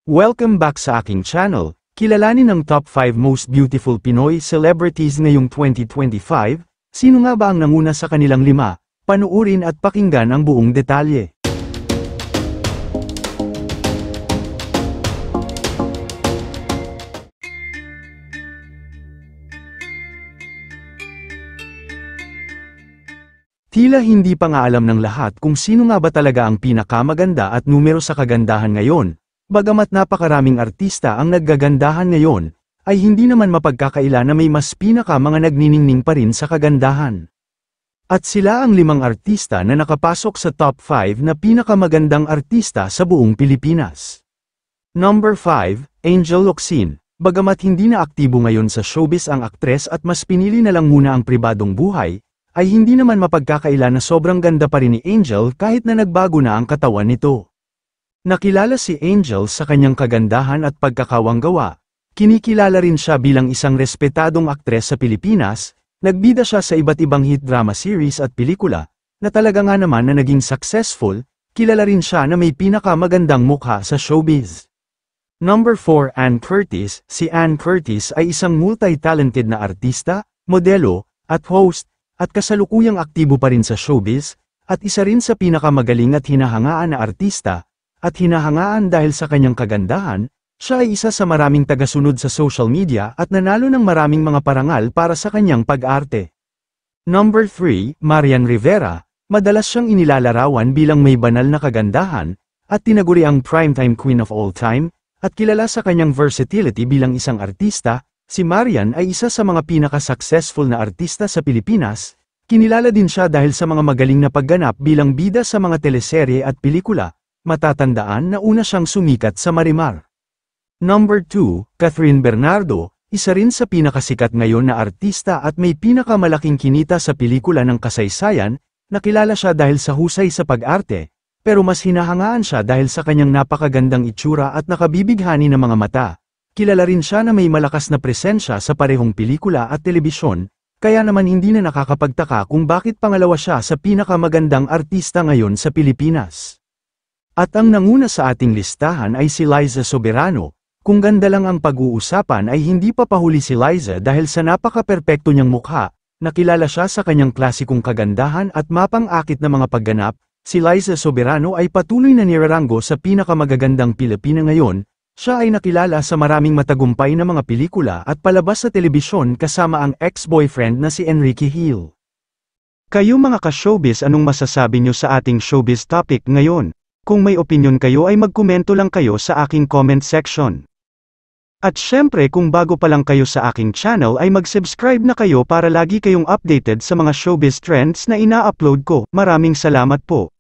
Welcome back sa aking channel. Kilalanin ang top 5 most beautiful Pinoy celebrities ngayong 2025. Sino nga ba ang nanguna sa kanilang 5? Panuurin at pakinggan ang buong detalye. Tila hindi pa nga alam ng lahat kung sino nga ba talaga ang pinakamaganda at numero sa kagandahan ngayon. Bagamat napakaraming artista ang naggagandahan ngayon, ay hindi naman mapagkakaila na may mas mga nagniningning pa rin sa kagandahan. At sila ang 5 artista na nakapasok sa top 5 na pinakamagandang artista sa buong Pilipinas. Number 5, Angel Locsin. Bagamat hindi na aktibo ngayon sa showbiz ang aktres at mas pinili na lang muna ang pribadong buhay, ay hindi naman mapagkakaila na sobrang ganda pa rin ni Angel kahit na nagbago na ang katawan nito. Nakilala si Angel sa kanyang kagandahan at pagkakawanggawa. Kinikilala rin siya bilang isang respetadong aktres sa Pilipinas, nagbida siya sa iba't ibang hit drama series at pelikula, na talaga nga naman na naging successful, kilala rin siya na may pinakamagandang mukha sa showbiz. Number 4, Ann Curtis. Si Ann Curtis ay isang multi-talented na artista, modelo, at host, at kasalukuyang aktibo pa rin sa showbiz, at isa rin sa pinakamagaling at hinahangaan na artista, at hinahangaan dahil sa kanyang kagandahan, siya ay isa sa maraming tagasunod sa social media at nanalo ng maraming mga parangal para sa kanyang pag-arte. Number 3, Marian Rivera. Madalas siyang inilalarawan bilang may banal na kagandahan, at tinaguri ang primetime queen of all time, at kilala sa kanyang versatility bilang isang artista. Si Marian ay isa sa mga pinaka-successful na artista sa Pilipinas. Kinilala din siya dahil sa mga magaling na pagganap bilang bida sa mga teleserye at pelikula. Matatandaan na una siyang sumikat sa Marimar. Number 2, Catherine Bernardo. Isa rin sa pinakasikat ngayon na artista at may pinakamalaking kinita sa pelikula ng kasaysayan. Nakilala siya dahil sa husay sa pag-arte, pero mas hinahangaan siya dahil sa kanyang napakagandang itsura at nakabibighani na mga mata. Kilala rin siya na may malakas na presensya sa parehong pelikula at telebisyon, kaya naman hindi na nakakapagtaka kung bakit pangalawa siya sa pinakamagandang artista ngayon sa Pilipinas. At ang nanguna sa ating listahan ay si Liza Soberano. Kung ganda lang ang pag-uusapan ay hindi pa pahuli si Liza dahil sa napaka-perpekto niyang mukha. Nakilala siya sa kanyang klasikong kagandahan at mapang-akit na mga pagganap. Si Liza Soberano ay patuloy na nirarango sa pinakamagagandang Pilipina ngayon. Siya ay nakilala sa maraming matagumpay na mga pelikula at palabas sa telebisyon kasama ang ex-boyfriend na si Enrique Hill. Kayo mga ka-showbiz, anong masasabi niyo sa ating showbiz topic ngayon? Kung may opinion kayo ay magkomento lang kayo sa aking comment section. At syempre kung bago pa lang kayo sa aking channel ay mag-subscribe na kayo para lagi kayong updated sa mga showbiz trends na ina-upload ko. Maraming salamat po.